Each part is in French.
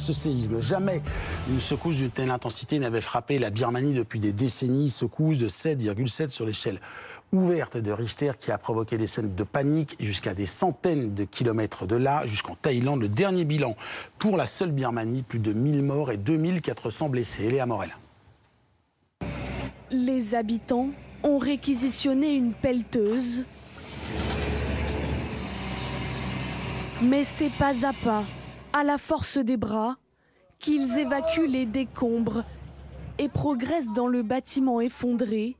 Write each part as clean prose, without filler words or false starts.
ce séisme. Jamais une secousse d'une telle intensité n'avait frappé la Birmanie depuis des décennies. Secousse de 7,7 sur l'échelle ouverte de Richter qui a provoqué des scènes de panique jusqu'à des centaines de kilomètres de là, jusqu'en Thaïlande. Le dernier bilan pour la seule Birmanie, plus de 1000 morts et 2400 blessés. Léa Morel. Les habitants ont réquisitionné une pelleteuse. Mais c'est pas à pas, à la force des bras, qu'ils évacuent les décombres et progressent dans le bâtiment effondré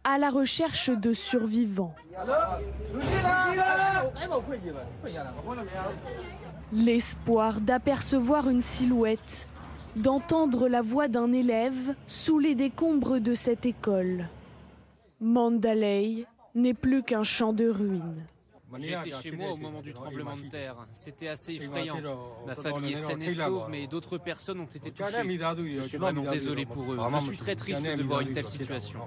à la recherche de survivants. L'espoir d'apercevoir une silhouette, d'entendre la voix d'un élève sous les décombres de cette école. Mandalay n'est plus qu'un champ de ruines. J'étais chez moi au moment du tremblement de terre. C'était assez effrayant. Ma famille est saine et sauve, mais d'autres personnes ont été touchées. Je suis vraiment désolé pour eux. Je suis très triste de voir une telle situation.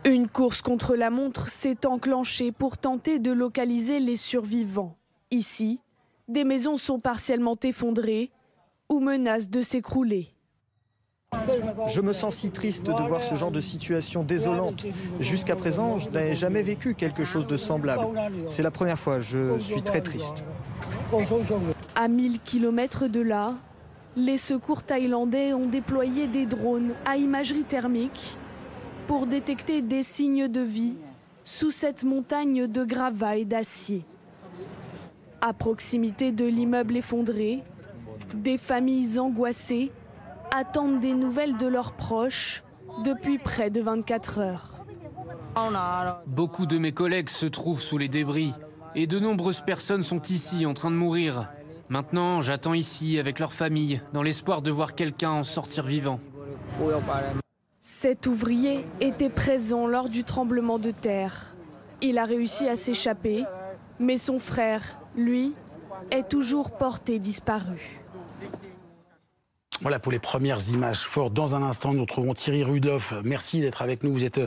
Une course contre la montre s'est enclenchée pour tenter de localiser les survivants. Ici, des maisons sont partiellement effondrées ou menacent de s'écrouler. Je me sens si triste de voir ce genre de situation désolante. Jusqu'à présent, je n'avais jamais vécu quelque chose de semblable. C'est la première fois, je suis très triste. À 1000 km de là, les secours thaïlandais ont déployé des drones à imagerie thermique pour détecter des signes de vie sous cette montagne de gravats et d'acier. À proximité de l'immeuble effondré, des familles angoissées attendent des nouvelles de leurs proches depuis près de 24 heures. Beaucoup de mes collègues se trouvent sous les débris et de nombreuses personnes sont ici en train de mourir. Maintenant, j'attends ici avec leur famille dans l'espoir de voir quelqu'un en sortir vivant. Cet ouvrier était présent lors du tremblement de terre. Il a réussi à s'échapper, mais son frère, lui, est toujours porté disparu. Voilà pour les premières images fortes. Dans un instant, nous retrouvons Thierry Rudolph. Merci d'être avec nous. Vous êtes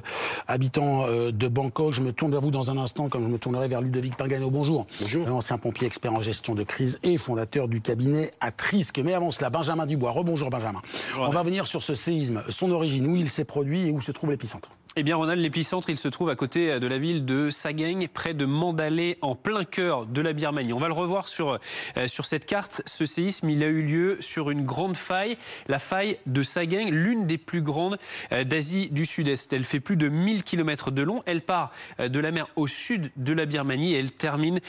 habitant de Bangkok. Je me tourne vers vous dans un instant, comme je me tournerai vers Ludovic Pingano. Bonjour. Bonjour. Ancien pompier expert en gestion de crise et fondateur du cabinet Atrisque. Mais avant cela, Benjamin Dubois. Rebonjour Benjamin. Bonjour. On va venir sur ce séisme, son origine, où il s'est produit et où se trouve l'épicentre. Eh bien, Ronald, l'épicentre, il se trouve à côté de la ville de Sagaing, près de Mandalay, en plein cœur de la Birmanie. On va le revoir sur cette carte. Ce séisme, il a eu lieu sur une grande faille, la faille de Sagaing, l'une des plus grandes d'Asie du Sud-Est. Elle fait plus de 1000 km de long. Elle part de la mer au sud de la Birmanie et elle termine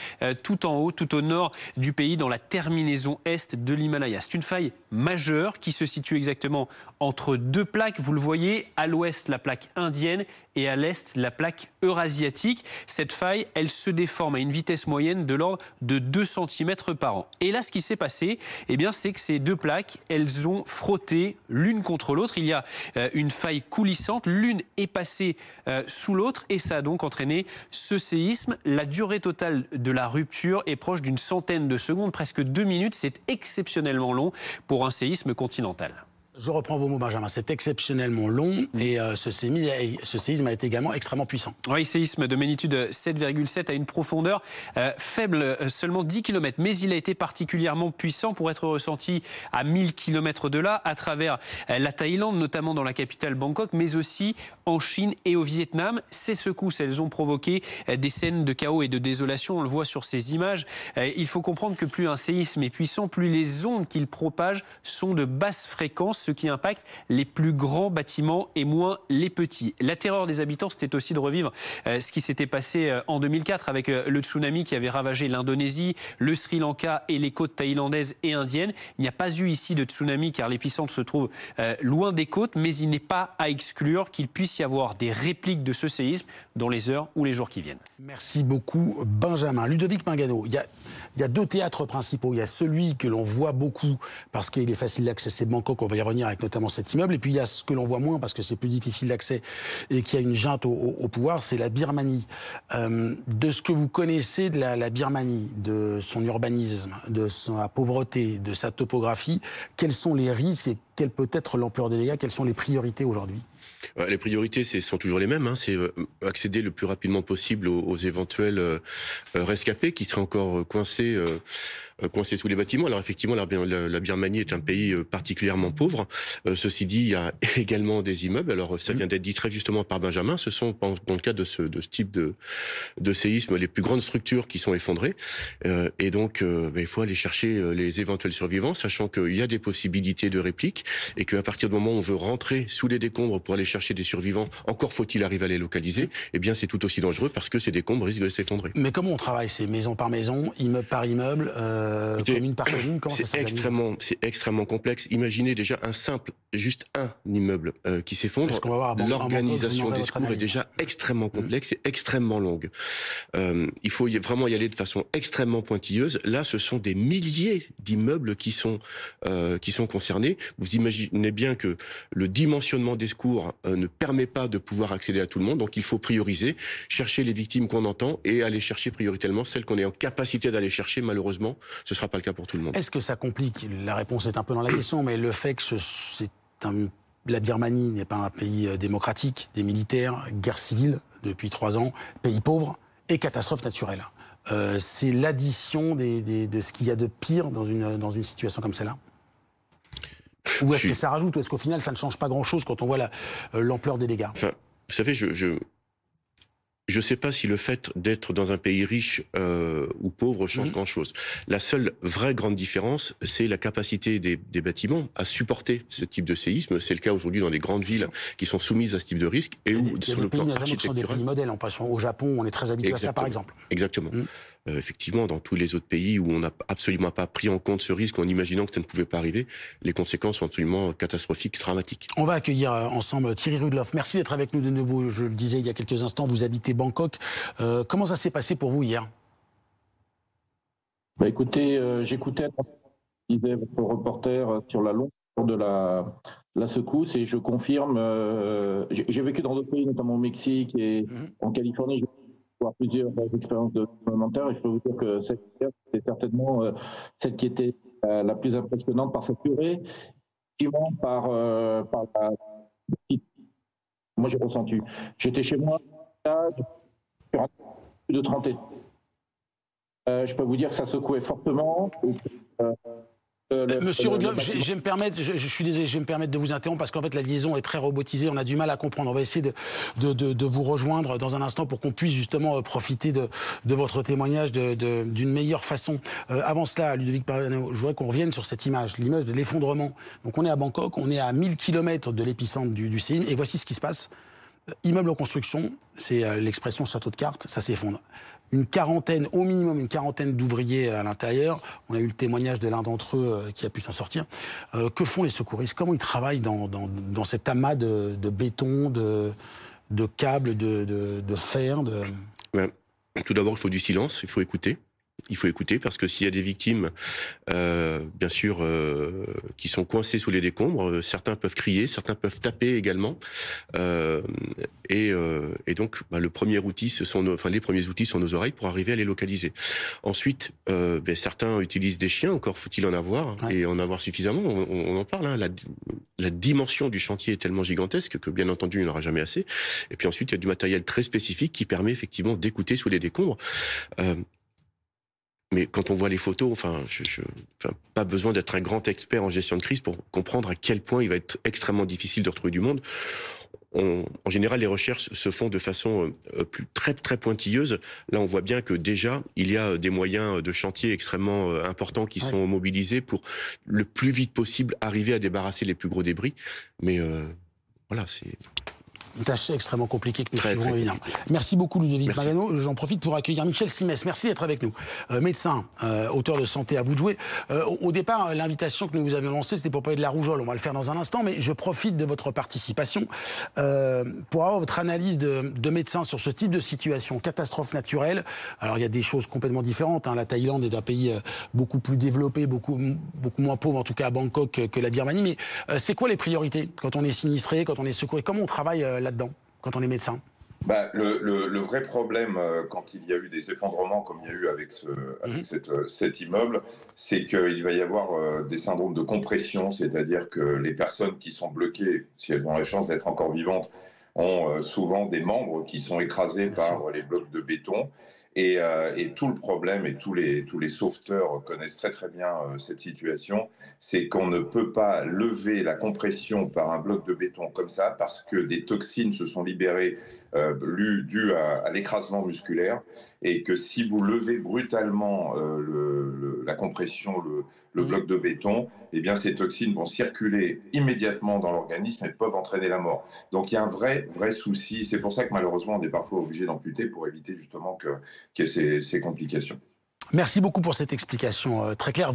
tout en haut, tout au nord du pays, dans la terminaison est de l'Himalaya. C'est une faille majeure qui se situe exactement entre deux plaques. Vous le voyez, à l'ouest, la plaque indienne, et à l'est, la plaque eurasiatique. Cette faille, elle se déforme à une vitesse moyenne de l'ordre de 2 cm par an. Et là, ce qui s'est passé, eh bien, c'est que ces deux plaques, elles ont frotté l'une contre l'autre. Il y a une faille coulissante, l'une est passée sous l'autre, et ça a donc entraîné ce séisme. La durée totale de la rupture est proche d'une centaine de secondes, presque 2 minutes. C'est exceptionnellement long pour un séisme continental. Je reprends vos mots, Benjamin. C'est exceptionnellement long et ce séisme a été également extrêmement puissant. Oui, séisme de magnitude 7,7 à une profondeur faible, seulement 10 km. Mais il a été particulièrement puissant pour être ressenti à 1000 km de là, à travers la Thaïlande, notamment dans la capitale Bangkok, mais aussi en Chine et au Vietnam. Ces secousses, elles ont provoqué des scènes de chaos et de désolation. On le voit sur ces images. Il faut comprendre que plus un séisme est puissant, plus les ondes qu'il propage sont de basse fréquence, ce qui impacte les plus grands bâtiments et moins les petits. La terreur des habitants, c'était aussi de revivre ce qui s'était passé en 2004 avec le tsunami qui avait ravagé l'Indonésie, le Sri Lanka et les côtes thaïlandaises et indiennes. Il n'y a pas eu ici de tsunami car l'épicentre se trouve loin des côtes, mais il n'est pas à exclure qu'il puisse y avoir des répliques de ce séisme dans les heures ou les jours qui viennent. Merci beaucoup Benjamin. Ludovic Pingano, il y a deux théâtres principaux. Il y a celui que l'on voit beaucoup parce qu'il est facile d'accès, c'est Bangkok, on va y revenir avec notamment cet immeuble. Et puis il y a ce que l'on voit moins parce que c'est plus difficile d'accès et qui a une junte au pouvoir, c'est la Birmanie. De ce que vous connaissez de la Birmanie, de son urbanisme, de sa pauvreté, de sa topographie, quels sont les risques et quelle peut être l'ampleur des dégâts, quelles sont les priorités aujourd'hui ? Les priorités sont toujours les mêmes. Hein. C'est accéder le plus rapidement possible aux éventuels rescapés qui seraient encore coincés sous les bâtiments. Alors effectivement, la Birmanie est un pays particulièrement pauvre. Ceci dit, il y a également des immeubles. Alors ça vient d'être dit très justement par Benjamin. Ce sont, dans le cadre de ce type de séisme, les plus grandes structures qui sont effondrées. Et donc, il faut aller chercher les éventuels survivants, sachant qu'il y a des possibilités de réplique et qu'à partir du moment où on veut rentrer sous les décombres pour aller chercher des survivants, encore faut-il arriver à les localiser, eh bien c'est tout aussi dangereux parce que ces décombres risquent de s'effondrer. Mais comment on travaille? C'est maison par maison, immeuble par immeuble, commune par commune? Comment ça s'organise? C'est extrêmement complexe. Imaginez déjà juste un immeuble qui s'effondre. L'organisation des secours est déjà extrêmement complexe et extrêmement longue. Il faut vraiment y aller de façon extrêmement pointilleuse. Là, ce sont des milliers d'immeubles qui sont concernés. Vous imaginez bien que le dimensionnement des secours ne permet pas de pouvoir accéder à tout le monde, donc il faut prioriser, chercher les victimes qu'on entend et aller chercher prioritairement celles qu'on est en capacité d'aller chercher. Malheureusement, ce ne sera pas le cas pour tout le monde. Est-ce que ça complique? La réponse est un peu dans la question, mais le fait que la Birmanie n'est pas un pays démocratique, des militaires, guerre civile depuis 3 ans, pays pauvre et catastrophe naturelle. C'est l'addition de ce qu'il y a de pire dans une situation comme celle-là? Ou est-ce que ça rajoute, ou est-ce qu'au final ça ne change pas grand-chose quand on voit l'ampleur des dégâts? Enfin, vous savez, je sais pas si le fait d'être dans un pays riche ou pauvre change grand-chose. La seule vraie grande différence, c'est la capacité des bâtiments à supporter ce type de séisme. C'est le cas aujourd'hui dans les grandes villes qui sont soumises à ce type de risque et où, sur le plan architectural, sont des pays modèles. Au Japon, on est très habitué à ça, par exemple. Exactement. Effectivement, dans tous les autres pays où on n'a absolument pas pris en compte ce risque en imaginant que ça ne pouvait pas arriver, les conséquences sont absolument catastrophiques, dramatiques. On va accueillir ensemble Thierry Rudloff. Merci d'être avec nous de nouveau. Je le disais il y a quelques instants, vous habitez Bangkok. Comment ça s'est passé pour vous hier? Écoutez, j'écoutais disait votre reporter sur la longueur de la secousse et je confirme, j'ai vécu dans d'autres pays, notamment au Mexique et en Californie. Avoir plusieurs expériences de documentaire et je peux vous dire que cette c'était certainement celle qui était la plus impressionnante par sa durée, par la... Moi j'ai ressenti. J'étais chez moi sur un plus de 30 étages. Je peux vous dire que ça secouait fortement. Monsieur Rudloff, je suis désolé, je vais me permettre de vous interrompre parce qu'en fait la liaison est très robotisée, on a du mal à comprendre. On va essayer de vous rejoindre dans un instant pour qu'on puisse justement profiter de votre témoignage d'une meilleure façon. Avant cela, Ludovic Pagano, je voudrais qu'on revienne sur cette image, l'image de l'effondrement. Donc on est à Bangkok, on est à 1000 km de l'épicentre du séisme et voici ce qui se passe. Immeuble en construction, c'est l'expression château de cartes, ça s'effondre. Au minimum une quarantaine d'ouvriers à l'intérieur. On a eu le témoignage de l'un d'entre eux qui a pu s'en sortir. Que font les secouristes? Comment ils travaillent dans cet amas de béton, de câbles, de fer Tout d'abord, il faut du silence, il faut écouter. Il faut écouter parce que s'il y a des victimes, bien sûr, qui sont coincées sous les décombres, certains peuvent crier, certains peuvent taper également. Et donc, le premier outil, les premiers outils sont nos oreilles pour arriver à les localiser. Ensuite, certains utilisent des chiens, encore faut-il en avoir, et en avoir suffisamment. On en parle, hein, la dimension du chantier est tellement gigantesque que, bien entendu, il n'y en aura jamais assez. Et puis ensuite, il y a du matériel très spécifique qui permet effectivement d'écouter sous les décombres. Mais quand on voit les photos, pas besoin d'être un grand expert en gestion de crise pour comprendre à quel point il va être extrêmement difficile de retrouver du monde. En général, les recherches se font de façon très très pointilleuse. Là, on voit bien que déjà, il y a des moyens de chantier extrêmement importants qui sont mobilisés pour le plus vite possible arriver à débarrasser les plus gros débris. Mais voilà, c'est... Une tâche extrêmement compliquée que nous suivrons évidemment. Merci beaucoup Ludovic Pagano. J'en profite pour accueillir Michel Simès. Merci d'être avec nous. Médecin, auteur de Santé à vous de jouer. Au départ, l'invitation que nous vous avions lancée, c'était pour parler de la rougeole. On va le faire dans un instant, mais je profite de votre participation pour avoir votre analyse de médecin sur ce type de situation, catastrophe naturelle. Alors il y a des choses complètement différentes. La Thaïlande est un pays beaucoup plus développé, beaucoup moins pauvre, en tout cas à Bangkok, que la Birmanie. Mais c'est quoi les priorités quand on est sinistré, quand on est secouru? Comment on travaille là-dedans, quand on est médecin? Le vrai problème, quand il y a eu des effondrements comme il y a eu avec, cet immeuble, c'est qu'il va y avoir des syndromes de compression, c'est-à-dire que les personnes qui sont bloquées, si elles ont la chance d'être encore vivantes, ont souvent des membres qui sont écrasés par les blocs de béton. Et tout le problème, et tous les sauveteurs connaissent très très bien cette situation, c'est qu'on ne peut pas lever la compression par un bloc de béton comme ça parce que des toxines se sont libérées dues à l'écrasement musculaire, et que si vous levez brutalement la compression, le bloc de béton, eh bien ces toxines vont circuler immédiatement dans l'organisme et peuvent entraîner la mort. Donc il y a un vrai souci. C'est pour ça que malheureusement on est parfois obligé d'amputer pour éviter justement qu'il y ait ces complications. Merci beaucoup pour cette explication très claire.